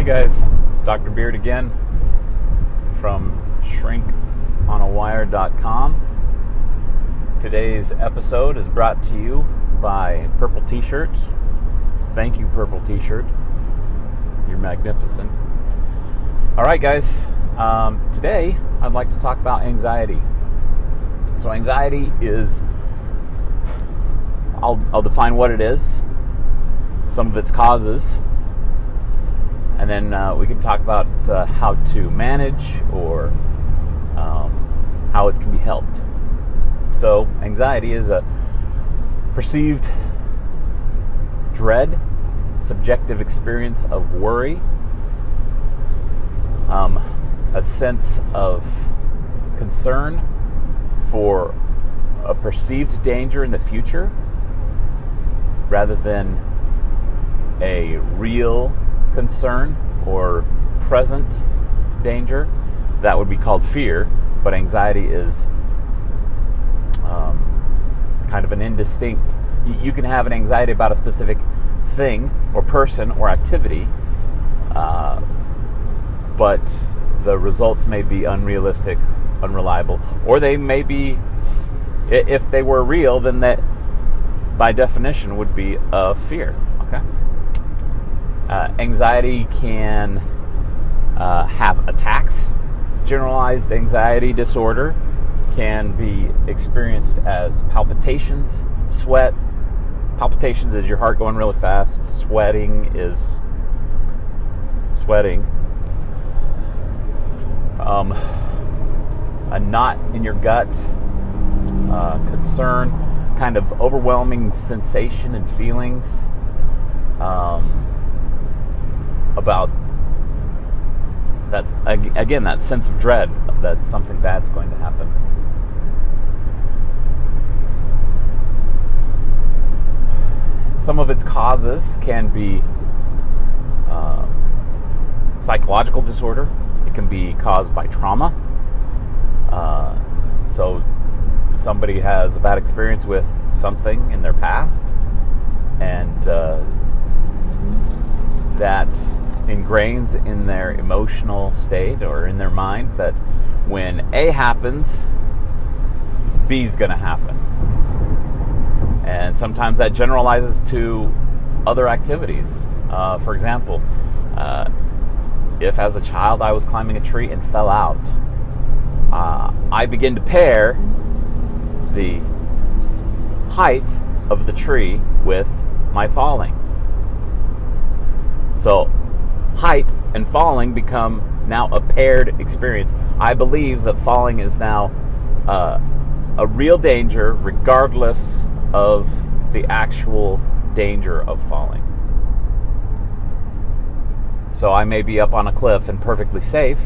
guys, it's Dr. Beard again from shrinkonawire.com. Today's episode is brought to you by Purple T-Shirts. Thank you, Purple T-Shirt. You're magnificent. All right, guys. Today I'd like to talk about anxiety. So anxiety is, I'll define what it is, some of its causes, and then we can talk about how to manage or how it can be helped. So anxiety is a perceived dread, subjective experience of worry, a sense of concern for a perceived danger in the future rather than a real concern or present danger. That would be called fear, but anxiety is kind of an indistinct. You can have an anxiety about a specific thing or person or activity, but the results may be unrealistic, unreliable, or they may be, if they were real, then that by definition would be a fear. Okay. Anxiety can have attacks. Generalized anxiety disorder can be experienced as palpitations, sweat. Palpitations is your heart going really fast. Sweating is sweating. A knot in your gut, concern, kind of overwhelming sensation and feelings about that sense of dread that something bad's going to happen. Some of its causes can be psychological disorder. It can be caused by trauma. So somebody has a bad experience with something in their past, and that ingrains in their emotional state or in their mind that when A happens, B's going to happen. And sometimes that generalizes to other activities. For example, if as a child I was climbing a tree and fell out, I begin to pair the height of the tree with my falling. So height and falling become now a paired experience. I believe that falling is now a real danger regardless of the actual danger of falling. So I may be up on a cliff and perfectly safe,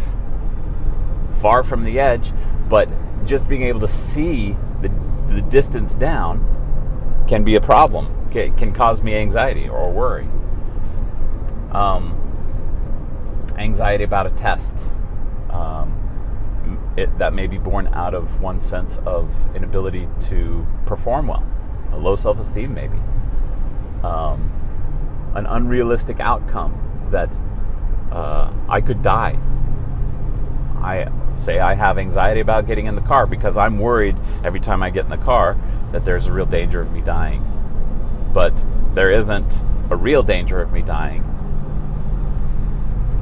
far from the edge, but just being able to see the distance down can be a problem. It can cause me anxiety or worry. Anxiety about a test. That may be born out of one's sense of inability to perform well. A low self-esteem maybe. An unrealistic outcome that I could die. I say I have anxiety about getting in the car because I'm worried every time I get in the car that there's a real danger of me dying. But there isn't a real danger of me dying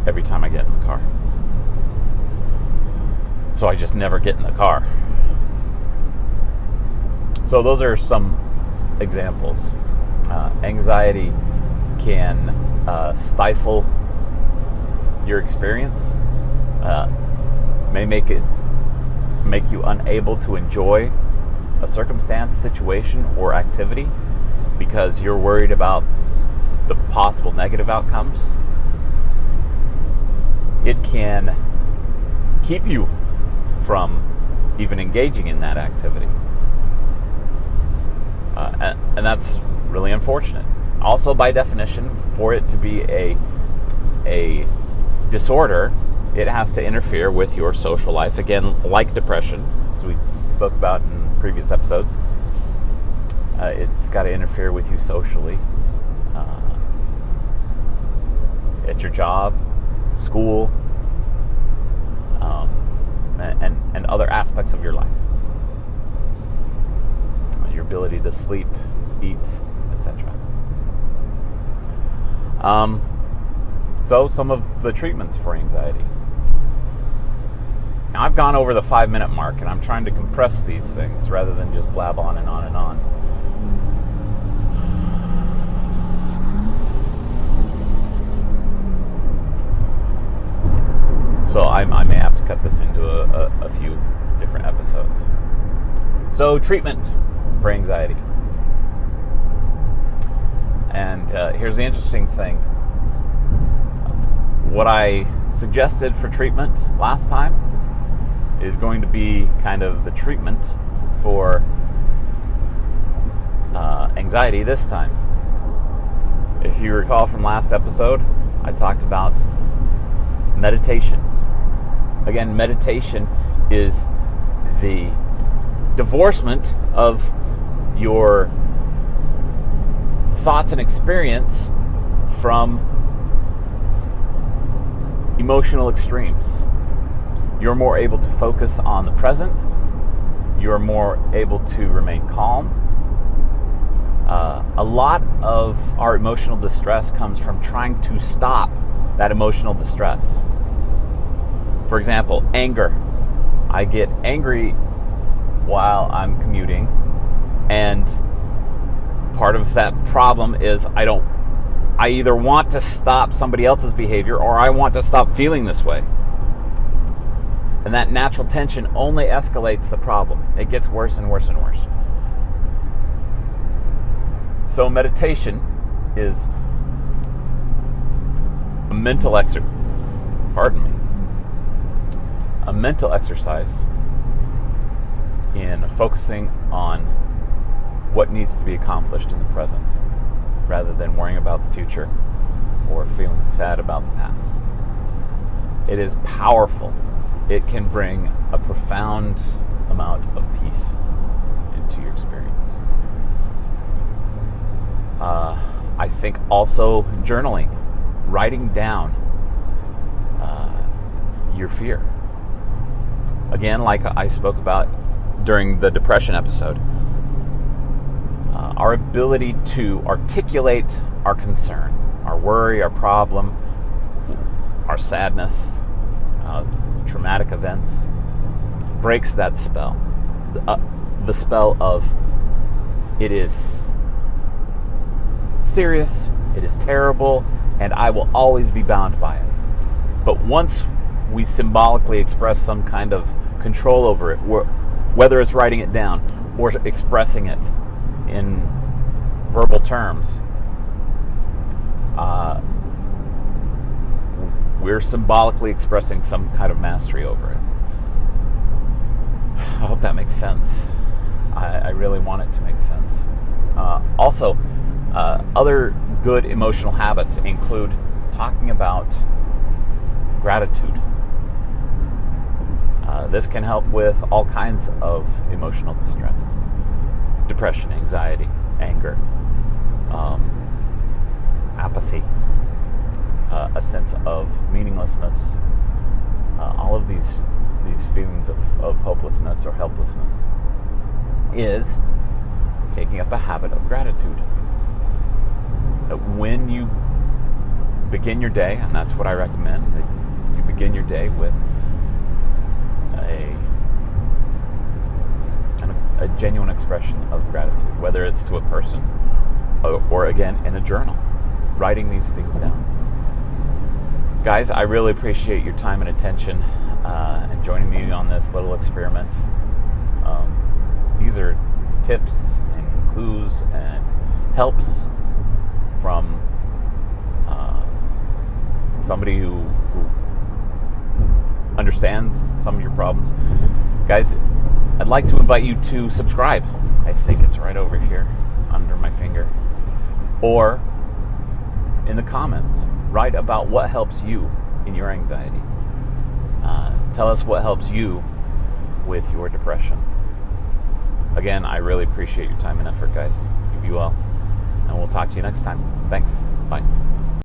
every time I get in the car. So I just never get in the car. So those are some examples. Anxiety can stifle your experience, may make you unable to enjoy a circumstance, situation, or activity because you're worried about the possible negative outcomes. It can keep you from even engaging in that activity. And that's really unfortunate. Also, by definition, for it to be a disorder, it has to interfere with your social life. Again, like depression, as we spoke about in previous episodes, it's got to interfere with you socially, at your job, school, and other aspects of your life. Your ability to sleep, eat, etc. So some of the treatments for anxiety. Now, I've gone over the 5-minute mark, and I'm trying to compress these things rather than just blab on and on and on. So I may have to cut this into a few different episodes. So treatment for anxiety. And here's the interesting thing. What I suggested for treatment last time is going to be kind of the treatment for anxiety this time. If you recall from last episode, I talked about meditation. Again, meditation is the divorcement of your thoughts and experience from emotional extremes. You're more able to focus on the present. You're more able to remain calm. A lot of our emotional distress comes from trying to stop that emotional distress. For example, anger. I get angry while I'm commuting, and part of that problem is I either want to stop somebody else's behavior or I want to stop feeling this way. And that natural tension only escalates the problem. It gets worse and worse and worse. So meditation is a mental exercise in focusing on what needs to be accomplished in the present, rather than worrying about the future or feeling sad about the past. It is powerful. It can bring a profound amount of peace into your experience. I think also journaling, writing down your fear. Again, like I spoke about during the depression episode, our ability to articulate our concern, our worry, our problem, our sadness, traumatic events, breaks that spell. The spell of it is serious, it is terrible, and I will always be bound by it. But once we symbolically express some kind of control over it, whether it's writing it down or expressing it in verbal terms, we're symbolically expressing some kind of mastery over it. I hope that makes sense. I really want it to make sense. Also, other good emotional habits include talking about gratitude. This can help with all kinds of emotional distress: depression, anxiety, anger, apathy, a sense of meaninglessness, all of these feelings of hopelessness or helplessness, is taking up a habit of gratitude. When you begin your day, and that's what I recommend, that you begin your day with a genuine expression of gratitude, whether it's to a person or again in a journal, writing these things down. Guys, I really appreciate your time and attention and joining me on this little experiment. These are tips and clues and helps from somebody who understands some of your problems. Guys, I'd like to invite you to subscribe. I think it's right over here under my finger. Or in the comments, write about what helps you in your anxiety. Tell us what helps you with your depression. Again, I really appreciate your time and effort, guys. You be well, and we'll talk to you next time. Thanks. Bye.